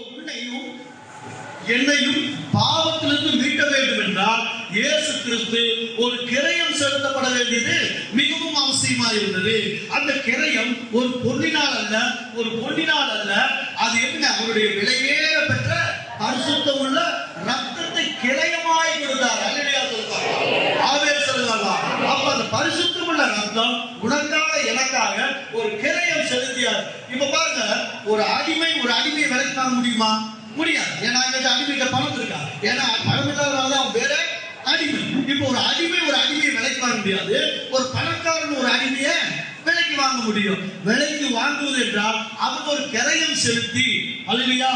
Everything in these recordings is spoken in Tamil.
உன்னையும் என்னையும் பாவத்திலிருந்து மீட்க வேண்டும் என்றால் இயேசு கிறிஸ்து ஒரு கிரயம் செலுத்தப்பட வேண்டியது மிகவும் அவசியமா இருந்தது. அந்த கிரயம் ஒரு பொன்னினால் அல்ல, அது என்ன, அவருடைய விலையேற பெற்ற பரிசுத்தம் உள்ள ரத்தத்தை கிரயமாய் கொடுத்தார். அல்லேலூயா சொல்லுவாங்க, ஆமென் சொல்லுவாங்க. அப்ப அந்த பரிசுத்தம் உள்ள ரத்தம் உனக்காக எனக்காக ஒரு கிரயம் செலுத்தியார். இப்ப பாருங்க, ஒரு அடிமையை விலைக்கு வாங்க முடியுமா? முடியாது. ஏன்னா அடிமைகிட்ட பணம் இருக்கா? ஏன்னா பணம் இல்லாதனால அவன் வேற அடிமை. இப்ப ஒரு அடிமையை விலைக்கு வாங்க முடியாது. ஒரு பணக்காரன் ஒரு அடிமையை விலைக்கு வாங்க முடியும். விலைக்கு வாங்குவது என்றால் அவன் ஒரு கிரயம் செலுத்தி, அல்லேலூயா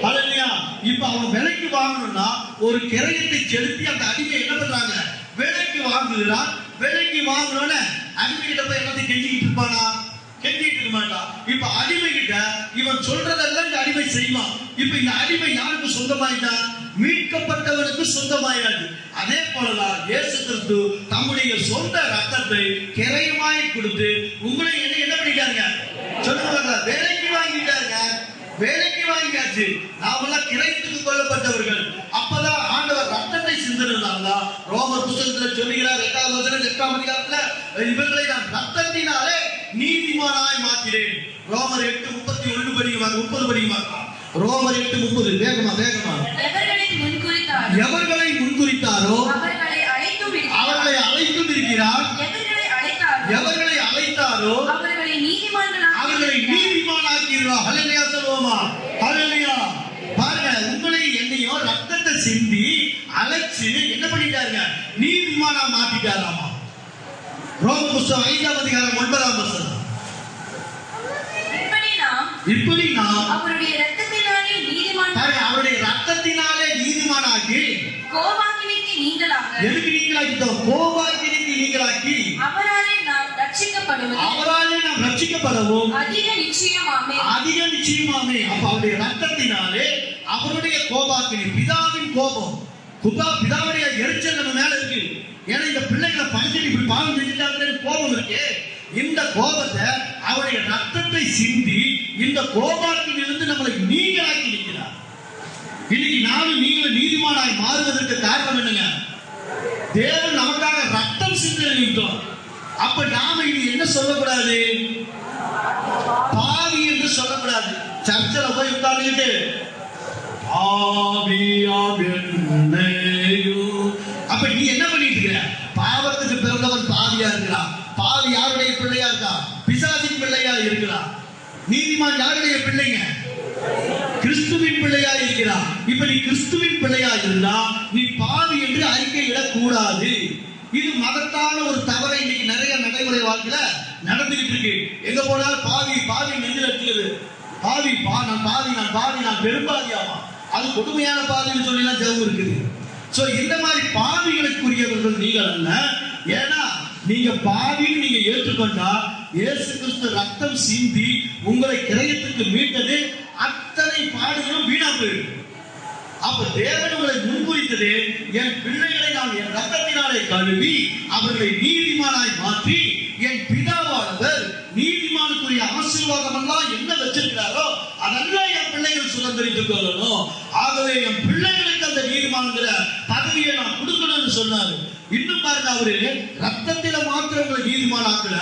அல்லேலூயா. இப்ப அவன் விலைக்கு வாங்கணும்னா ஒரு கிரயத்தை செலுத்தி அந்த அடிமையை என்ன பண்றாங்க, விலைக்கு வாங்குகிறான். விலைக்கு வாங்கணும்னு அடிமைகிட்ட போய் எல்லாத்தையும் கெஞ்சிக்கிட்டு இருப்பானா? கெஞ்சிட்டு இருக்க மாட்டான். இப்ப அடிமை கிட்ட இவன் சொல்றதெல்லாம் இந்த அடிமை செய்வான். இப்ப இந்த அடிமை யாருக்கு சொந்தமாயிட்டான்? மீட்கப்பட்டவனுக்கு சொந்தமாயிடாது. அதே போலதான் இயேசு கிறிஸ்து தம்முடைய சொந்த ரத்தத்தை கிரயமாய் கொடுத்து உங்களை என்ன பண்ணிட்டாருங்க சொல்லுவாங்க, வேலைக்கு வாங்கிட்டாருங்க. வேலைக்கு வாங்கியாச்சு. நாமெல்லாம் கிரயத்துக்கு கொல்லப்பட்டவர்கள். அப்பதான் ஆண்டவர் ரத்தத்தை சிந்தினதால்தான் ரோமர் புத்தகத்தில் சொல்லுகிறார் 8ஆம் வசனம் 8ஆம் அதிகாரத்துல, இவர்களை நான் ரத்தத்தினாலே நீதிமானாய் மாற்றினேன். ரோமர் 8:31 படிக்குமா, 30 படிக்குமா? ரோமர் 8:30 வேகமா. எவர்களை முன்குறித்தாரோ அவர்களை அழைத்தும் இருக்கிறார். எவர்களை அழைத்தாரோ அவர்களை நீதிமானாக்கிறார். ஹல்லேலூயா சொல்லுவோமா? ஹல்லேலூயா. பாருங்க, உங்களை என்னையும் ரத்தத்தை சிந்தி அழைச்சு என்ன பண்ணிட்டாருங்க, நீதிமானா மாத்திட்டாராமா. ரோமர் புத்தகம் 5ஆம் அதிகாரம் 9ஆம் வசனம். இப்படி நாம் அவருடைய ரத்தத்தினாலே நீதிமானாக்கி கோபாக்கினிக்கு நீங்களாக்கி அவராலே நாம் ரட்சிக்கப்படவும் அதிக நிச்சயமாமே. அப்ப அவருடைய ரத்தத்தினாலே அவருடைய கோபாக்கினி, பிதாவின் கோபம், பிதாவுடைய எரிச்சல் நம்ம மேல இருக்கு. ஏன்னா இந்த பிள்ளைகளை படிச்சுட்டு இப்படி பாவம் செஞ்சுட்டாங்க, கோபம் இருக்கு. இந்த கோபத்தை அவருடைய ரத்தத்தை சிந்தி இந்த கோபாக்கிலிருந்து நம்மளை நீங்களாக்கி நிற்கிறார். இன்னைக்கு நானும் நீங்களும் நீதிமானாய் மாறுவதற்கு காரணம் என்னங்க? தேவன் நமக்காக ரத்தம் சிந்தினோம். அப்ப நாம இது என்ன சொல்லக்கூடாது? பாவி என்று சொல்லக்கூடாது. சர்ச்சில் போய் உட்கார்ந்துட்டு அப்ப நீ என்ன பண்ணிட்டு இருக்கிற? பாவத்துக்கு பிறந்தவன் பாவியா இருக்கிறான். பாவி யாருடைய பிள்ளையா இருக்கா? பிசாசின் பிள்ளையா இருக்கிறான். நீதிமான் யாருடைய பிள்ளைங்க? கிறிஸ்துவின் பிள்ளையா இருக்கிறான். இப்ப நீ கிறிஸ்துவின் பிள்ளையா இருந்தா நீ பாவி என்று அறிக்கையிடக்கூடாது. இது மகத்தான ஒரு தவறை இன்னைக்கு நிறைய நடைமுறை வாழ்க்கையில நடந்துகிட்டு இருக்கு. எங்க போனாலும் பாவி நெஞ்சில் இருக்கிறது. நான் பெரும்பாதியாமா, அது கொடுமையான பாவின்னு சொல்லி எல்லாம் ஜெபம் இருக்குது. சோ இந்த மாதிரி பாவிகளுக்குரியவர்கள் நீங்கள் அல்ல. ஏன்னா நீங்க பாவின்னு நீங்க ஏற்றுக்கொண்டா இயேசு கிறிஸ்து ரத்தம் சிந்தி உங்களை கிரயத்துக்கு மீட்டது அத்தனை பாடுகளும் வீணா போயிடும். அப்ப தேவன் உங்களை முன்குறித்தது, என் பிள்ளைகளை நான் என் ரத்தத்தினாலே கழுவி அவர்களை நீதிமானாய் மாற்றி என் பிதாவானவர் நீதிமானுக்குரிய ஆசீர்வாதம் எல்லாம் என்ன வச்சிருக்கிறாரோ அதெல்லாம் என் பிள்ளைகள் சுதந்திரித்துக் கொள்ளணும். ஆகவே என் பிள்ளைகளுக்கு அந்த நீதிமான்கிற பதவியை நான் கொடுக்கணும்னு சொன்னாரு. இன்னும் பாருங்க, அவரு ரத்தத்தில மாத்திரம் உங்களை நீதிமானாக்கல.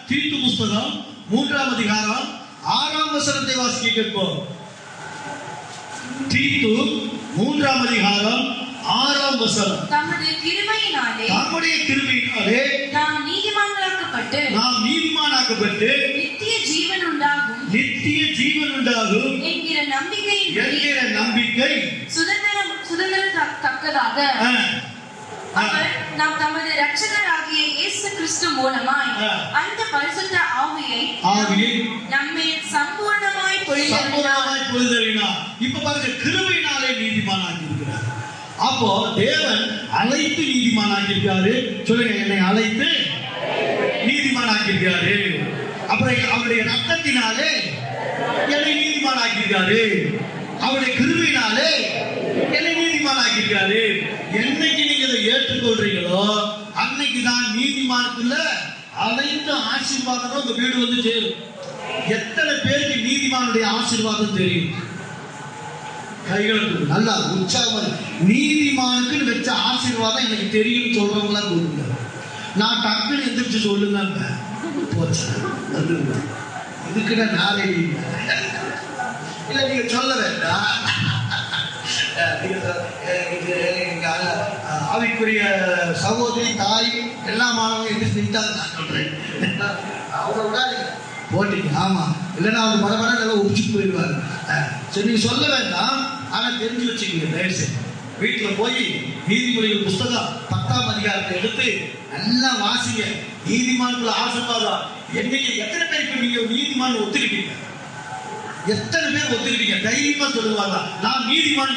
தீத்து புஸ்தகம் 3ஆம் அதிகாரம் 6ஆம் வசனத்தை வாசிக்க கேட்போம். தீத்து 3ஆம் அதிகாரம் 6ஆம் வசனம். தம்முடைய கிருபையினாலே நாம் நீதிமானாக்கப்பட்டு நித்திய ஜீவன் உண்டாகும் என்கிற நம்பிக்கை சுதந்திரத்தக்கதாக அவர் நாம் தமது இரட்சகராகிய இயேசு கிறிஸ்து மூலமாய் அந்த பரிசுத்த ஆவியை நம்மேல் சம்பூர்ணமாய் பொழிந்தருளினார். இப்ப பாருங்க, கிருபையினாலே நீதிமானாக்கி இருக்கிறார். அப்போ தேவன் அழைத்து நீதிமானாக்கி இருக்காரு. சொல்லுங்க, என்னை அழைத்து நீதிமானாக்கி இருக்காரு. அப்புறம் அவருடைய ரத்தத்தினாலே என்னை நீதிமானாக்கி இருக்காரு. அவருடைய கிருபையினாலே என்னை நீதிமானாக்கி இருக்காரு. என்னைக்கு நீங்க இதை ஏற்றுக்கொள்றீங்களோ அன்னைக்குதான் நீதிமானுக்குள்ள அனைத்து ஆசீர்வாதமும் உங்க வீடு வந்து சேரும். எத்தனை பேருக்கு நீதிமானுடைய ஆசீர்வாதம் தெரியும்? கைகளை நல்லா உற்சாகம். நீதிமானுக்குன்னு வச்ச ஆசீர்வாதம் எனக்கு தெரியும் சொல்றவங்களா தூக்குங்க. நான் டக்குன்னு எந்திரிச்சு சொல்லுங்க போச்சு. இதுக்குன்னு நாளை இல்ல நீங்க சொல்ல வேண்டாம். அவைக்குரிய சகோதரி தாய் எல்லா மாணவர்களும் எந்திரிச்சு நின்றாங்க. நான் சொல்றேன் அவங்களோட போட்டீங்க. ஆமா, இல்லைன்னா அவங்க மரமர நல்லா உடிச்சுட்டு போயிடுவாங்க. சரி நீங்க சொல்ல வேண்டாம், ஆனா தெரிஞ்சு வச்சுக்கோங்க. தயவுசெய்து வீட்டுல போய் நீதிமொழிகள் புஸ்தகம் 10ஆம் அதிகாரத்தை எடுத்து நல்லா வாசிங்க. நீதிமான்கள் ஆசீர்வாதம். என்னைக்கு எத்தனை பேர் இப்ப நீங்க நீதிமான் ஒத்துக்கிட்டீங்க? எத்தனை பேர் ஒத்துக்கிட்டீங்க? தைரியமா சொல்லுவாங்க, நான் நீதிமான்.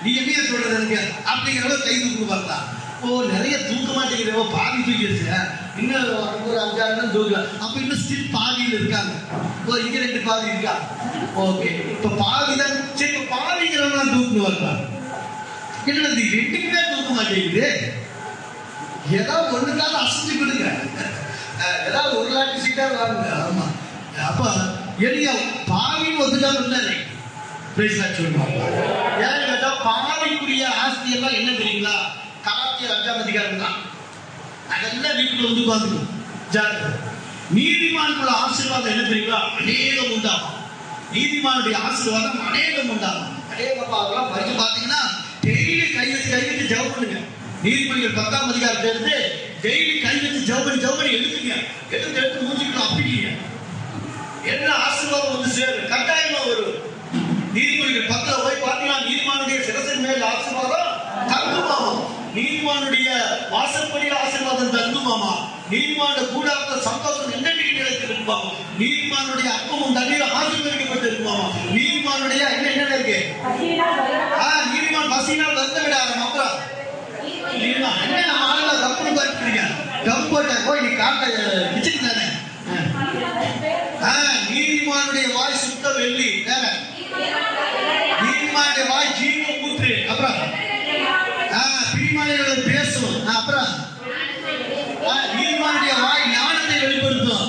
நீ என்ன சொல்றது அப்படிங்கிறத கை தூக்கு பார்த்தா. ஓ, நிறைய தூக்க மாட்டேங்கிறவோ பாதி தூக்கிடுச்சு. இன்னும் ஒரு 5-6 தூக்கல. அப்ப இன்னும் ஸ்டில் பாதியில் இருக்காங்க. ஓ, இங்க 2 பாதி இருக்கா? ஓகே, இப்ப பாதி தான். சரி, இப்ப பாதிங்கிறவங்க தூக்கு வரா. என்னது 2க்குமே தூக்க மாட்டேங்குது. ஏதாவது ஒண்ணுக்காவது அசைஞ்சு கொடுங்க. ஏதாவது ஒரு லாட்டி சீட்டா வாங்க. ஆமா, அப்ப எளிய பாவின்னு ஒத்துக்காம இருந்தாரு. பாவிக்குரிய ஆஸ்தி எல்லாம் என்ன தெரியுங்களா? கலாத்தியர் 5ஆம் அதிகாரம் தான். அதெல்லாம் வீட்டுல வந்து பாத்துக்கணும். நீதிமானுக்குள்ள ஆசீர்வாதம் என்ன தெரியுங்களா? அநேகம் உண்டாகும். நீதிமானுடைய ஆசீர்வாதம் அநேகம் உண்டாகும். அநேகப்பா அதெல்லாம் படிச்சு பாத்தீங்கன்னா டெய்லி கை வச்சு ஜெபம் பண்ணுங்க. நீதிமொழிகள் 10ஆம் அதிகாரத்தை எடுத்து டெய்லி கை வச்சு ஜெபம் பண்ணி எடுத்துங்க. எடுத்து மூஞ்சிட்டு அப்படிங்க. என்ன ஆசீர்வாதம் வந்து சேரும், கட்டாயமா வரும். நீதிமொழிகள் 10ல போய் பார்த்தீங்கன்னா நீதிமானுடைய சிரசின் மேல் ஆசீர்வாதம் தங்குமாமா. நீதிமானுடைய வாசற்படியில் ஆசீர்வாதம் தங்குமாமா. நீதிமான கூடாத சந்தோஷம் என்னென்னைக்கு நிலைத்திருப்பாமா. நீதிமானுடைய அப்பமும் தண்ணீர் ஆசீர்வதிக்கப்பட்டு இருக்குமாமா. நீதிமானுடைய என்ன இருக்கு? நீதிமான் பசினால் வந்து விடாது. அப்புறம் என்ன ஆளுங்க கம்பெனி பார்த்துருக்கீங்க. கம்போட்ட போய் நீ காட்ட கிச்சன் தானே. நீதிமானுடைய வாய் சுத்த வெள்ளி. வேற நீதிமானுடைய வாய் ஜீவ ஊற்று. அப்புறம் பிரிமானிகளை பேசும். அப்புறம் நீதிமானுடைய வாய் ஞானத்தை வெளிப்படுத்தும்.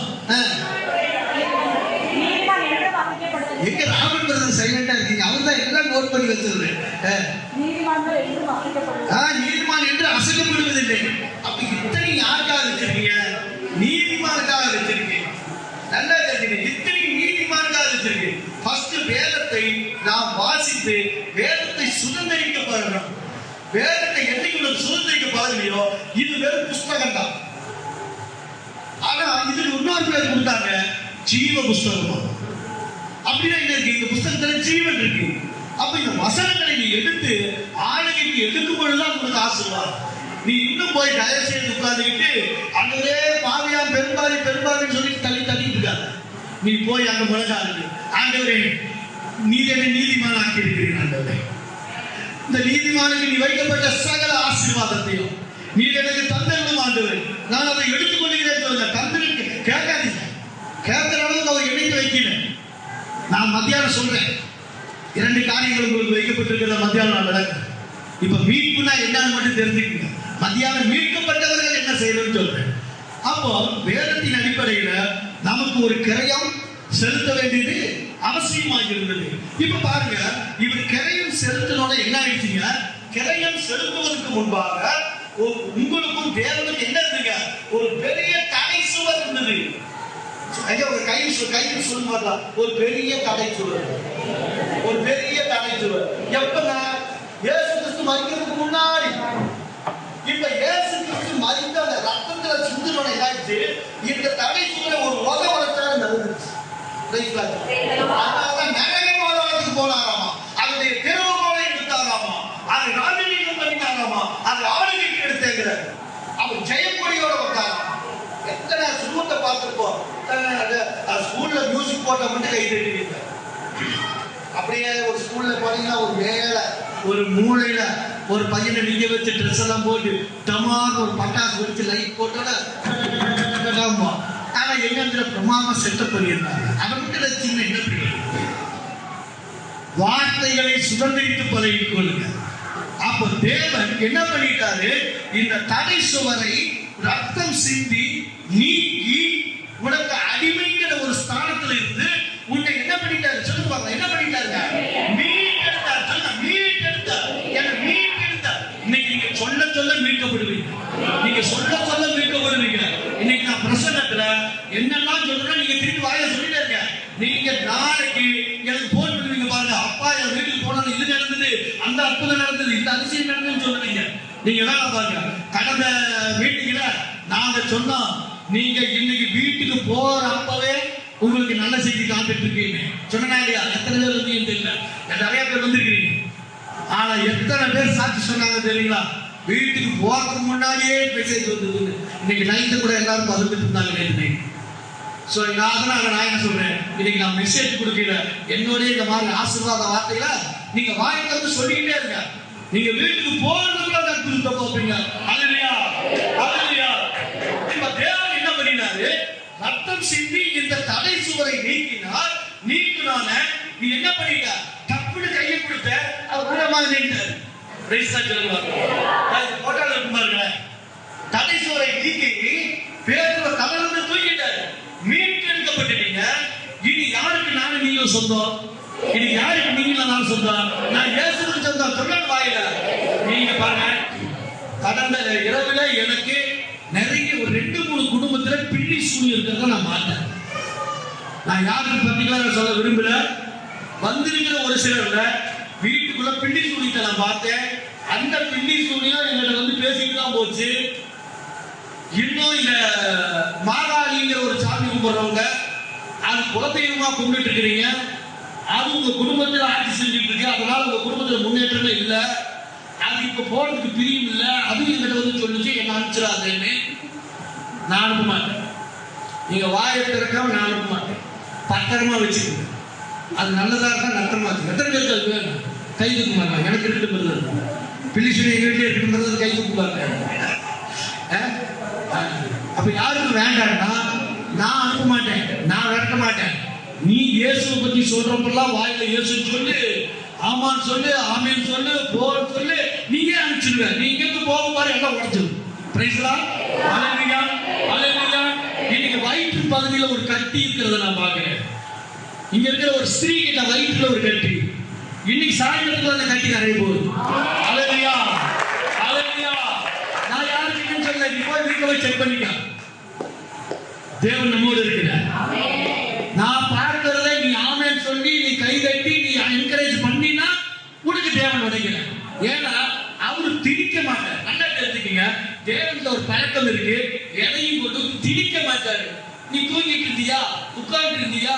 எங்க ராபர்ட் பிரதர் சைலண்டா இருக்கீங்க? அவர் தான் எல்லாம் நோட் பண்ணி வச்சிருந்தேன். நீதிமான் என்று அசைக்கப்படுவதில்லை. அப்ப இத்தனை யாருக்காக வச்சிருக்கீங்க? நீதிமானுக்காக வச்சிருக்கீங்க. நல்லா தெரிஞ்சுங்க, இத்தனை நீதிமானுக்காக வச்சிருக்கீங்க. ஃபர்ஸ்ட் வேதத்தை நாம் வாசித்து வேதத்தை சுதந்திரிக்க பழகணும். வேதத்தை என்னைக்கு சுதந்திரிக்க பழகலையோ இது வெறும் புஸ்தகம் தான். ஆனா இதுல இன்னொரு பேர் கொடுத்தாங்க, ஜீவ புஸ்தகம். அப்படின்னா என்ன இருக்கு? இந்த புஸ்தகத்துல ஜீவன் இருக்கு. அப்ப இந்த வசனங்களை நீ எடுத்து ஆளுகைக்கு எடுக்கும் பொழுதுதான் உனக்கு ஆசீர்வாதம். நீ இன்னும் போய் தயவு செய்து உட்கார்ந்துக்கிட்டு அங்கே பாவியான் பெரும்பாலின்னு சொல்லிட்டு தள்ளிட்டு இருக்காங்க. நீ போய் அங்க முழங்காது, ஆண்டவரே நீர் என்னை நீதிமான் ஆக்கி இருக்கிறீர்கள். ஆண்டவரே, இந்த நீதிமானுக்கு நீ வைக்கப்பட்ட சகல ஆசீர்வாதத்தையும் நீர் எனக்கு தந்திருக்கும். ஆண்டவரே, நான் அதை எடுத்துக்கொள்கிறேன் சொல்லுங்க. தந்திருக்கு கேட்காதீங்க. கேட்கிற அளவுக்கு அவர் என்னைக்கு வைக்கிறேன். நான் மத்தியானம் சொல்றேன், 2 காரியங்கள் உங்களுக்கு வைக்கப்பட்டிருக்கிற மத்தியானம் நான் விளக்குறேன். இப்ப மீட்புனா என்னன்னு மட்டும் தெரிஞ்சுக்கங்க. மத்தியானம் மீட்கப்பட்டவர்கள் என்ன செய்யணும்னு சொல்றேன். அப்போ வேதத்தின் அடிப்படையில நமக்கு ஒரு கிரயம் செலுத்த வேண்டியது அவசியமாக இருந்தது. இப்ப பாருங்க, இவர் கிரயம் செலுத்தினோட என்ன ஆயிடுச்சுங்க? கிரயம் செலுத்துவதற்கு முன்பாக உங்களுக்கும் தேவனுக்கு என்ன இருந்துங்க? ஒரு பெரிய தடை சுவர் இருந்தது. ஒரு கையில் சொல்லுவாங்க, ஒரு பெரிய தடை சுவர். ஒரு பெரிய தடை சுவர் எப்பங்க? இயேசு கிறிஸ்து மரிக்கிறதுக்கு முன்னாடி. இப்ப இயேசு கிறிஸ்து மரித்த அந்த ரத்தத்துல சிந்துனோட என்னாச்சு? இந்த தடை சுவரை ஒரு உதவத்தால் நடந்துச்சு. நரகமானவருக்கு போனாராமா, அதனுடைய திறவுகோலை எடுத்தாராமா, அதை ராஜரீகம் பண்ணினாராமா, அதை ஆளுகைக்கு எடுத்தேங்கிறார். அவர் ஜெயக்கொடியோட வந்தாராமா. எத்தனை சுருவத்தை பார்த்திருப்போம். ஸ்கூல்ல மியூசிக் போட்ட மட்டும் கை தட்டிருக்க. அப்படியே ஒரு ஸ்கூல்ல போனீங்கன்னா ஒரு மேல ஒரு மூளையில ஒரு பையனை நிக்க வச்சு ட்ரெஸ் எல்லாம் போட்டு டமார் ஒரு பட்டாசு வச்சு லைட் போட்டோட. ஆனா எங்க பிரமாம செட்டப் பண்ணியிருந்தாங்க. அதை மட்டும் சின்ன என்ன வார்த்தைகளை சுதந்திரித்து பழகிக் கொள்ளுங்க. அப்ப தேவன் என்ன பண்ணிட்டாரு? இந்த தடை சுவரை ரத்தம் சிந்தி நீக்கி உனக்கு அடிமைங்கிற ஒரு ஸ்தானத்துல இருந்து உன்னை என்ன பண்ணிட்டாரு? சொல்லுவாங்க, என்ன பண்ணிட்டாருங்க? மீட்டெடுத்தார். அந்த அற்புதம் நடந்தது, இந்த அதிசயம் நடந்ததுன்னு சொல்லுவீங்க. நீங்க வேலை பாருங்க, கடந்த மீட்டிங்ல நாங்க சொன்னோம், நீங்க இன்னைக்கு வீட்டுக்கு போற அப்பவே உங்களுக்கு நல்ல செய்தி காத்துட்டு இருக்கீங்க சொன்னா இல்லையா? எத்தனை பேர் வந்தீங்கன்னு தெரியல, நிறைய பேர் வந்திருக்கிறீங்க. ஆனா எத்தனை பேர் சாட்சி சொன்னாங்க தெரியுங்களா? வீட்டுக்கு போறதுக்கு முன்னாடியே மெசேஜ் வந்தது. இன்னைக்கு நைட்டு கூட எல்லாரும் பகிர்ந்துட்டு இருந்தாங்க நேற்று. சோ நான் என்ன சொல்றேன், இன்னைக்கு நான் மெசேஜ் கொடுக்கல, என்னுடைய இந்த மாதிரி ஆசீர்வாத வார்த்தைகளை நீங்க வாயில வந்து சொல்லிக்கிட்டே இருங்க. நீங்க வீட்டுக்கு போறதுக்குள்ள அற்புதத்தை பார்ப்பீங்க. அல்லேலூயா, அல்லேலூயா. இப்ப தேவன் என்ன பண்ணினாரு? ரத்தம் சிந்தி இந்த தடை சுவரை நீக்கினார். நீக்கினான நீ என்ன பண்ணிட்ட? தப்புன்னு கையை கொடுத்த, அவர் உரமாக நீக்கினார். Praise the Lord. போட்டால இருக்கு பாருங்க, தடை சுவரை நீக்கி பேதுரு தவறுந்து தூக்கிட்டார். மீட்டெடுக்கப்பட்டீங்க. இனி யாருக்கு நானும் நீங்களும் சொந்தம்? இனி யாருக்கு நீங்களும் நான் சொந்தம்? நான் இயேசுவுக்கு சொந்தம். சொல்லுங்க வாயில. நீங்க பாருங்க, கடந்த இரவுல எனக்கு நிறைய ஒரு 2-3 குடும்பத்துல பில்லி சூனி இருக்கிறத நான் பார்த்தேன். நான் யாருக்கு பர்டிகுலரா சொல்ல விரும்பல. வந்திருக்கிற ஒரு சிலர்ல வீட்டுக்குள்ள பில்லி சூனியத்தை நான் பார்த்தேன். அந்த பில்லி சூனியம் எங்கிட்ட வந்து பேசிட்டு தான் போச்சு. இன்னும் இந்த மாகாளிங்கிற ஒரு சாமி கும்பிடுறவங்க, அது குலதெய்வமா கும்பிட்டு இருக்கிறீங்க, அது உங்க குடும்பத்தில் ஆட்சி செஞ்சுட்டு இருக்கு, அதனால உங்க குடும்பத்துல முன்னேற்றமே இல்லை, அது இப்ப போறதுக்கு பிரியும் இல்லை, அதுவும் எங்கிட்ட வந்து சொல்லிச்சு, என்ன அனுப்பிச்சிடாதேன்னு. நான் அனுப்ப மாட்டேன். நீங்க வாயை திறக்காம நான் அனுப்ப மாட்டேன். பத்திரமா வச்சுக்கோங்க. அது நல்லதா இருக்கா நஷ்டமா இருக்கு. எத்தனை பேருக்கு அது வேணும்? கை தூக்குமாங்க. எனக்கு இருக்கு பிள்ளிசுனி எங்க வீட்டில் இருக்குன்றது கை தூக்குவாங்க. அப்ப யாருக்கு வேண்டாம்னா நான் அனுப்ப மாட்டேன், நான் விரட்ட மாட்டேன். நீ இயேசுவை பத்தி சொல்றப்பெல்லாம் வாயில இயேசு சொல்லு, ஆமான்னு சொல்லு, ஆமேன்னு சொல்லு, போன்னு சொல்லு, நீங்க அனுப்பிச்சிடுவேன். நீங்க இருந்து போக மாதிரி எல்லாம் உடைச்சிடும். Praise the Lord. ஹல்லேலூயா, ஹல்லேலூயா. இன்னைக்கு வயிற்று பகுதியில் ஒரு கட்டி இருக்கிறத நான் பார்க்கிறேன். இங்க இருக்கிற ஒரு ஸ்திரீ கிட்ட வயிற்றுல ஒரு கட்டி. இன்னைக்கு சாயந்தரத்துல அந்த கட்டி கரைய போகுது. ஹல்லேலூயா, ஹல்லேலூயா. நான் யாருக்கு சொல்ல, நீ போய் வீட்டுல போய் செக் பண்ணிக்க. தேவன் நம்மோடு இருக்கிறார். நான் பார்க்கிறத நீ ஆமென் சொல்லி, நீ கை தட்டி, நீ என்கரேஜ் பண்ணினா உனக்கு தேவன் உடைக்கிறார். ஏன்னா அவரு திணிக்க மாட்டார். நல்லா தெரிஞ்சுக்கங்க, தேவன்ல ஒரு பழக்கம் இருக்கு, எதையும் கொண்டு திணிக்க மாட்டாரு. நீ தூங்கிட்டு இருந்தியா, உட்கார்ந்து இருந்தியா,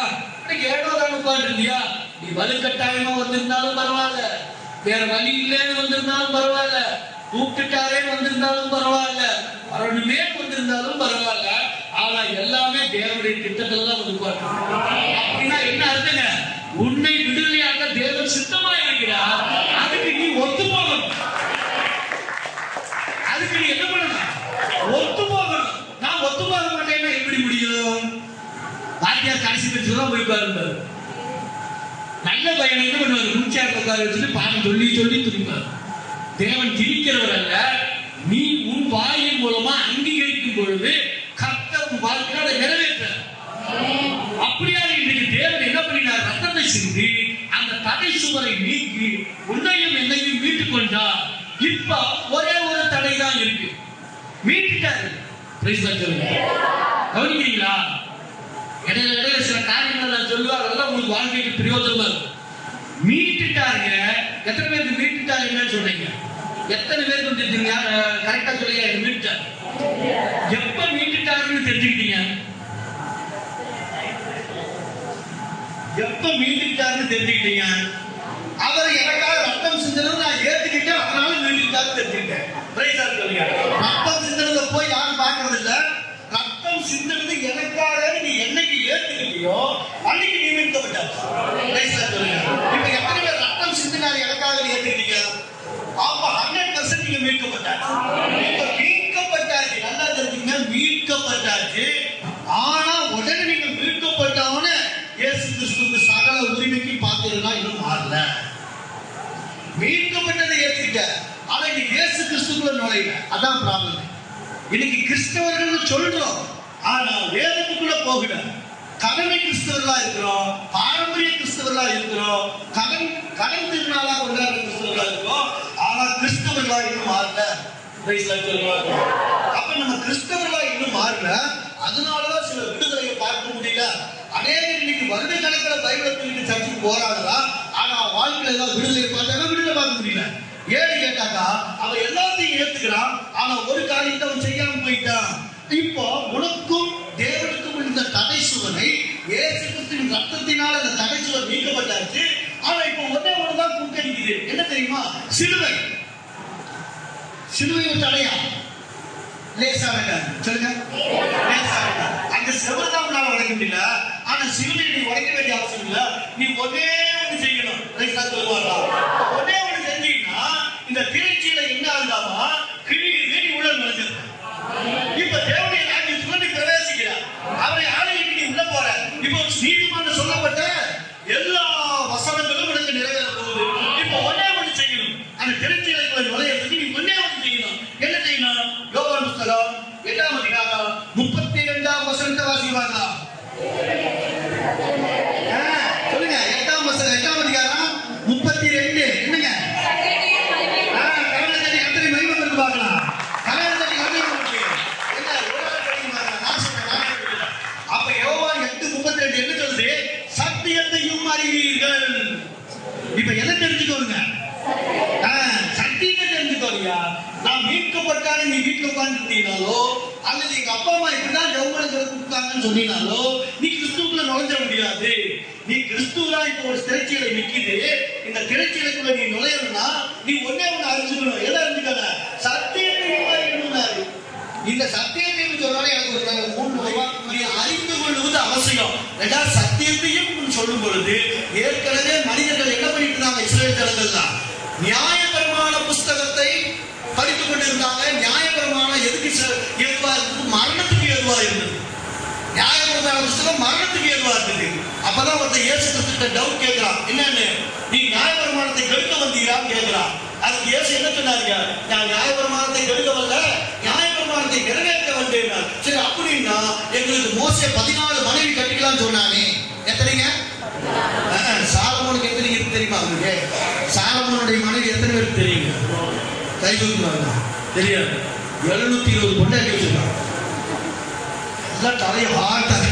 ஏடோ தான் உட்கார்ந்து இருந்தியா, நீ வலுக்கட்டாயமா வந்திருந்தாலும் பரவாயில்ல, வேற வழி இல்லைன்னு வந்திருந்தாலும் பரவாயில்ல, கூப்பிட்டுட்டாரே வந்திருந்தாலும் பரவாயில்ல, வரணுமே வந்திருந்தாலும் பரவாயில்ல, ஆனா எல்லாமே தேவனுடைய திட்டத்துல தான் வந்து அப்படின்னா என்ன அர்த்தங்க? உன்னை விடுதலையாக தேவன் சித்தமா இருக்கிறார். அதுக்கு நீ ஒத்து போகணும். அதுக்கு நீ என்ன பண்ணணும்? ஒத்து போகணும். நான் ஒத்து போக மாட்டேன்னா எப்படி முடியும்? வாத்தியார் கடைசி பெற்று தான் போய் பாருங்க. நல்ல பையனை என்ன பண்ணுவாரு? முன்சாரத்தை உட்கார வச்சுட்டு பாடம் சொல்லி சொல்லி துணிப்பார். தேவன் திணிக்கிறவர் அல்ல. நீ உன் வாயின் மூலமா அங்கீகரிக்கும் பொழுது கர்த்தர் உன் வாழ்க்கையில அதை நிறைவேற்ற. அப்படியா இன்றைக்கு தேவன் என்ன பண்ணினார்? ரத்தத்தை சிந்தி அந்த தடை சுவரை நீக்கி உன்னையும் என்னையும் மீட்டுக் கொண்டார். இப்ப ஒரே ஒரு தடை தான் இருக்கு, மீட்டுட்டாரு. கவனிக்கிறீங்களா? இடையில இடையில சில காரியங்கள் நான் சொல்லுவேன், அதெல்லாம் உங்களுக்கு வாழ்க்கைக்கு பிரயோஜனமா இருக்கும். மீட்டுட்டாருங்க. எத்தனை பேருக்கு மீட்டுட்டாருங்கன்னு சொல்றீங்க? எத்தனை பேருக்கு தெரிஞ்சுங்க? கரெக்டா சொல்லுங்க. மீட்டுட்டார். எப்ப மீட்டுட்டாருன்னு தெரிஞ்சுக்கிட்டீங்க? எப்ப மீட்டுட்டாருன்னு தெரிஞ்சுக்கிட்டீங்க? அவர் எனக்காக ரத்தம் சிந்தனது நான் ஏத்துக்கிட்டேன், அதனால மீட்டுட்டாருன்னு தெரிஞ்சுக்கிட்டேன். சொல்லுங்க. ரத்தம் சிந்தனதை போய் யாரும் பார்க்கறது இல்ல. ரத்தம் சிந்தனது எனக்காக நீ என்னைக்கு ஏத்துக்கிட்டியோ அன்னைக்கு நீ மீட்கப்பட்டார். சொல்லுங்க. இப்ப எத்தனை பேர் ரத்தம் சிந்தினாரு எனக்காக ஏத்துக்கிட்டீங்க? அப்ப 100% நீங்க மீட்கப்பட்டார். மீட்கப்பட்டாச்சு. நல்லா தெரிஞ்சுங்க, மீட்கப்பட்டாச்சு. ஆனா உடனே நீங்க மீட்கப்பட்டவன இயேசு கிறிஸ்துவுக்கு சகல உரிமைக்கு பார்த்தீங்கன்னா இன்னும் மாறல. மீட்கப்பட்டதை ஏத்துக்கிட்ட, ஆனா நீ இயேசு கிறிஸ்துக்குள்ள நுழையல. அதான் ப்ராப்ளம். இன்னைக்கு கிறிஸ்தவர்கள் சொல்றோம், ஆனா வேதத்துக்குள்ள போகல. கடமை கிறிஸ்தவர்களா இருக்கிறோம், பாரம்பரிய கிறிஸ்தவர்களா இருக்கிறோம், கடன் திருநாளா கொண்டாடுற கிறிஸ்தவர்களா இருக்கிறோம், ஆனா கிறிஸ்தவர்களா இன்னும் மாறல. அப்ப நம்ம கிறிஸ்தவர்களா இன்னும் மாறல. அதனாலதான் சில விடுதலையை பார்க்க முடியல. அநேகர் இன்னைக்கு வருட கணக்கில் பைபிளை தூக்கிட்டு சர்ச்சுக்கு போறாங்களா, ஆனா வாழ்க்கையில ஏதாவது விடுதலை பார்த்தாங்க, விடுதலை பார்க்க முடியல. ஏன்னு கேட்டாக்கா அவன் எல்லாத்தையும் ஏத்துக்கிறான், ஆனா ஒரு காரியத்தை அவன் செய்யாம போயிட்டான். இப்போ உனக்கும் தேவனுக்கும் இந்த தடை சுவரை இயேசு கிறிஸ்துவின் ரத்தத்தினால் அந்த தடை சுவர் நீக்கப்பட்டாச்சு. ஆனா இப்போ ஒன்னே ஒண்ணுதான் குறுக்கடிக்குது. என்ன தெரியுமா? சிலுவை. சிலுவை ஒரு தடையா? லேசான சொல்லுங்க, லேசான. அந்த செவர்தான் உன்னால உடைக்க முடியல. ஆனா சிலுவை நீ உடைக்க வேண்டிய அவசியம் இல்ல. நீ ஒன்னே ஒண்ணு செய்யணும். ஒன்னே ஒண்ணு செஞ்சீங்கன்னா இந்த திருச்சியில என்ன ஆகுதாமா? கிழி நீ உள்ள நுழைஞ்சிருக்க. இப்ப தேவனுடைய ராஜ்யத்துக்குள்ள நீ பிரவேசிக்கிறார். அவரை ஆலயத்துக்கு நீ உள்ள போற. இப்போ நீதிமன்றம் சொல்லப்பட்ட எல்லா வசனங்களும் உனக்கு நிறைவேற போகுது. இப்போ ஒன்னே ஒண்ணு செய்யணும். அந்த திருச்சியில நுழையறதுக்கு நீ ஒன்னே ஒண்ணு செய்யணும். என்ன செய்யணும்? யோவான் புத்தகம் 8ஆம் அதிகாரம் 32ஆம் வசனத்தை வாசிப்பாங்க. சொல்லுங்க, 8ஆம் வசனம், 8ஆம் அதிகாரம் 32. என்னங்க? கரணத்தை கர்த்தரை மகிமைப்படுத்தி பார்க்கலாம். கரணத்தை மகிமைப்படுத்தி என்ன ஒரு ஆள் படிக்குமா? நான் சொல்றேன். அப்ப யோவான் 8:32 என்ன சொல்லுது? சத்தியத்தையும் அறிவீர்கள். இப்ப எதை தெரிஞ்சுக்கோங்க? சத்தியத்தை தெரிஞ்சுக்கோங்க. நான் மீட்கப்பட்டாலும் நீ வீட்டுல உட்கார்ந்துட்டீங்களோ அல்லது எங்க அப்பா அம்மா இப்படிதான் ஜவுமனங்களை கொடுத்தாங்கன்னு சொன்னீங்களோ நீ கிறிஸ்துவுக்குள்ள நுழைஞ்ச முடியாது. நீ கிறிஸ்துவா இப்ப ஒரு திரைச்சீலை நிக்குது. இந்த திரைச்சீலைக்குள்ள நீ நுழையணும்னா நீ ஒன்னே ஒண்ணு அறிஞ்சுக்கணும். எதை அறிஞ்சுக்கல? சத்தியத்தையும் அறியணும்னாரு. இந்த சத்தியத்தையும் சொன்னாலே எனக்கு ஒரு 3 ரூபாய் நீ அறிந்து கொள்வது அவசியம். ரெண்டாவது சத்தியத்தையும் சொல்லும் பொழுது ஏற்கனவே மனிதர்கள் என்ன பண்ணிட்டு இருந்தாங்க? இஸ்ரேல் ஜனங்கள்லாம் நியாயபரமான புஸ்தகத்தை படித்துக் கொண்டிருந்தாங்க. நியாயபரமான எதுக்கு ஏதுவா இருந்தது? மரணத்துக்கு ஏதுவா இருந்தது. நியாயபரமான புஸ்தகம் மரணத்துக்கு ஏதுவா இருந்தது. அப்பதான் ஒருத்தர் இயேசு கிறிஸ்துவிட்ட டவுட் கேட்கிறான். என்னன்னு? நீ நியாயபரமானத்தை கெடுக்க வந்தீங்களான்னு கேட்கிறான். அதுக்கு இயேசு என்ன சொன்னாருங்க? நான் நியாயபரமானத்தை கெடுக்க வரல, நியாயபரமானத்தை நிறைவேற்ற வந்தேன். சரி, அப்படின்னா எங்களுக்கு மோசே 14 மனைவி கட்டிக்கலாம்னு சொன்னானே. எத்தனைங்க? சாலமோனுக்கு எத்தனை இருக்கு தெரியுமா? உங்களுக்கு சாலமோனுடைய மனைவி எத்தனை பேருக்கு தெரியுங்க? கை தூக்குவாங்க. தெரியாது. 720 பொண்டாட்டி வச்சிருக்காங்க. எல்லாம் தலைய ஹார்ட்டாக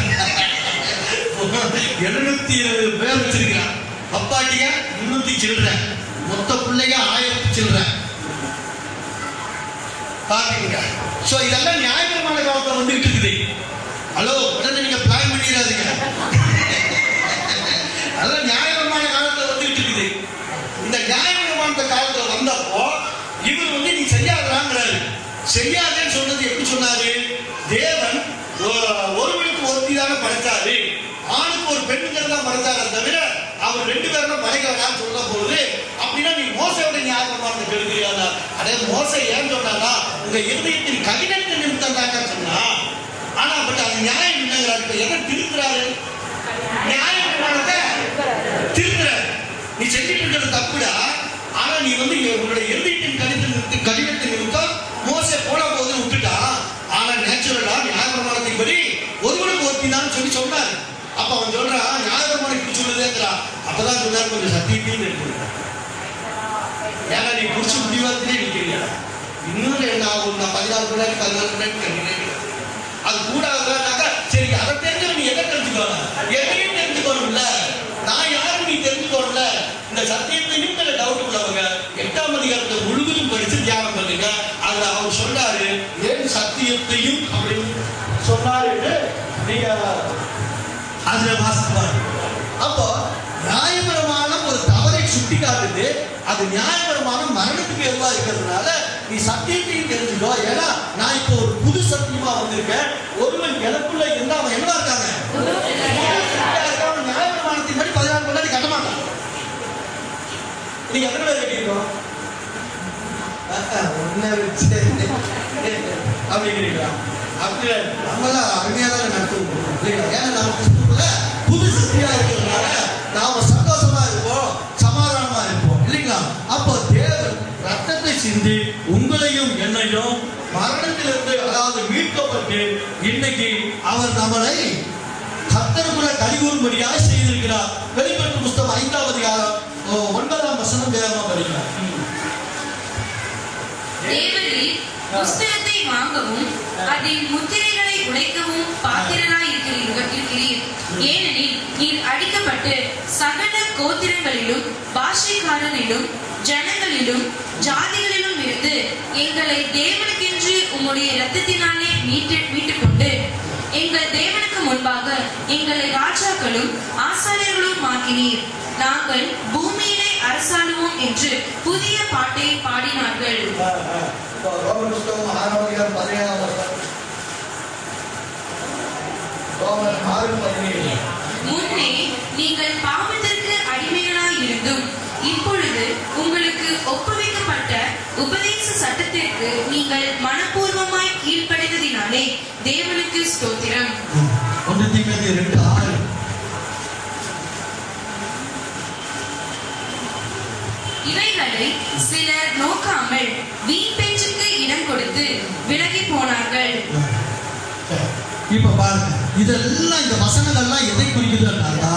720 பேர் வச்சிருக்கிறான். அப்பாட்டிய 300 சில்லற, மொத்த பிள்ளைங்க 1000 சில்லற. பாத்தீங்க? சோ இதெல்லாம் நியாயபரமான காலத்துல வந்து இருக்குது. ஹலோ, உடனே நீங்க பிளான் பண்ணிடாதீங்க. அதெல்லாம் நியாயபரமான காலத்துல வந்து இருக்குது. இந்த நியாயபரமான காலத்துல வந்தப்போ இவர் வந்து நீ செய்யாதாங்கிறாரு. செய்யாதேன்னு சொன்னது எப்படி சொன்னாரு? தேவன் ஒருவனுக்கு ஒருத்தி தானே படைத்தாரு, ஆணுக்கு ஒரு பெண்ணுங்கிறது தான் படைத்தாரு. தவிர அவர் 2 பேரும் படைக்கிறான்னு சொல்ல போகுது. அப்படின்னா நீ மோசையோட நியாயபரமானதை கெடுக்கிறியாதா? அதே மோசை ஏன் சொன்னாரா? உங்க இருதயத்தின் கடினத்தை நிமித்தம் தாக்கா சொன்னா. ஆனா பட் அது நியாயம் இல்லைங்கிறாரு. இப்ப எதை திருத்துறாரு? நியாயபரமானதை திருத்துறாரு. நீ செஞ்சுட்டு இருக்கிறது தப்புடா. ஆனா நீ வந்து உங்களுடைய இருதயத்தின் கடினத்தை நிமித்தம் மோசை போன போது விட்டுட்டான். ஆனா நேச்சுரலா நியாயபரமானத்தின் படி ஒருவனுக்கு ஒருத்தி தான் சொல்லி சொன்னாரு. அப்ப அவன் சொல்றான் நியாயபரமான சொல்லுதேங்கிறான். அப்பதான் சொன்னாரு கொஞ்சம் சத்தியத்தையும் இருக்கு. ஏன்னா நீ புடிச்சு முடிவாத்திலே நிற்கிறியா? இன்னொரு என்ன ஆகும்? நான் 14 பிள்ளைக்கு 14 பிள்ளைக்கு கண்டிப்பா அது கூடாதுனாக்கா சரி, அதை தெரிஞ்சு நீ எதை தெரிஞ்சுக்கணும்? எதையும் தெரிஞ்சுக்கணும்ல. நான் யாரும் நீ தெரிஞ்சுக்கணும்ல. இந்த சத்தியத்தையும் டவுட் உள்ளவங்க 8ஆம் அதிகாரத்தை முழுவதும் படிச்சு தியானம் பண்ணுங்க. அதுல அவர் சொன்னாரு ஏன் சத்தியத்தையும் அப்படின்னு சொன்னாரு. நீங்க அதுல வாசிப்பாரு. அப்போ நியாயபரமான ஒரு தவறை சுட்டி காட்டுது. அது நியாயபரமான மரணத்துக்கு எதுவா இருக்கிறதுனால நீ சத்தியத்தையும் தெரிஞ்சுக்கோ. ஏன்னா நான் இப்போ ஒரு புது சத்தியமா வந்திருக்கேன். ஒருவன் எனக்குள்ள இருந்தா அவன் என்னவா இருக்காங்க? நியாயபரமானத்தின் படி 14 கொண்டாடி கட்ட மாட்டான். நீங்க எத்தனை பேர் கட்டிருக்கோம்? அப்படிங்கிறீங்களா? அப்படி நம்மளாம் அருமையா தான் நடத்துவோம். ஏன்னா நம்ம கிறிஸ்துவுல புது சக்தியா இருக்கிறதுனால நாம சந்தோஷமா இருப்போம், சமாதானமா இருப்போம் இல்லைங்களா? அப்போ தேவன் ரத்தத்தை சிந்தி உங்களையும் என்னையும் மரணத்திலிருந்து அதாவது மீட்கப்பட்டு இன்னைக்கு அவர் நம்மளை கர்த்தருக்குள்ள கலிகூறும்படியாக செய்திருக்கிறார். வெளிப்படுத்தும் புஸ்தகம் 5ஆம் அதிகாரம் 9ஆம் வசனம் வேகமா படிக்கிறார். புஸ்தகத்தை வாங்கவும் அதில் முத்திரைகளை உடைக்கவும் பாத்திரராய் இருக்கிறீர். ஏனெனில் நீர் அடிக்கப்பட்டு சகல கோத்திரங்களிலும் பாஷைக்காரரிலும் ஜனங்களிலும் ஜாதிகளிலும் இருந்து எங்களை தேவனுக்கென்று உம்முடைய இரத்தத்தினாலே மீட்டுக் கொண்டு எங்கள் தேவனுக்கு முன்பாக எங்களை ராஜாக்களும் ஆசாரியர்களும் ஆக்கினீர். நாங்கள் பூமியிலே அரசாளுவோம் என்று புதிய பாட்டை பாடினார்கள். முன்னே நீங்கள் பாவத்திற்கு அடிமைகளாய் இருந்தும் இப்பொழுது உங்களுக்கு ஒப்புவிக்கப்பட்ட உபதேச சட்டத்திற்கு நீங்கள் மனப்பூர்வமாய் கீழ்ப்படிந்ததினாலே தேவனுக்கு ஸ்தோத்திரம். இவைகளை சிலர் நோக்காமல் வீண் பேச்சுக்கு இடம் கொடுத்து விலகி போனார்கள். இப்ப பாருங்க, இதெல்லாம் இந்த வசனங்கள்லாம் எதை குறிக்குதுன்னாக்கா,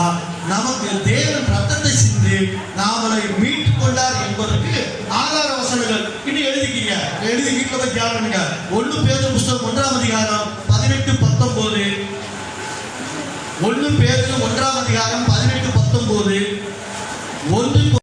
நமக்கு தேவன் ரத்தத்தை சிந்தி நாமளை மீட்டுக் கொண்டார் என்பதற்கு ஆதார வசனங்கள். இன்னும் எழுதிக்கீங்க, எழுதி வீட்டுல போய் தியானிங்க. 1 பேதுரு புஸ்தகம் 1ஆம் அதிகாரம் 18-19. 1 பேதுரு 1ஆம் அதிகாரம் 18-19. 1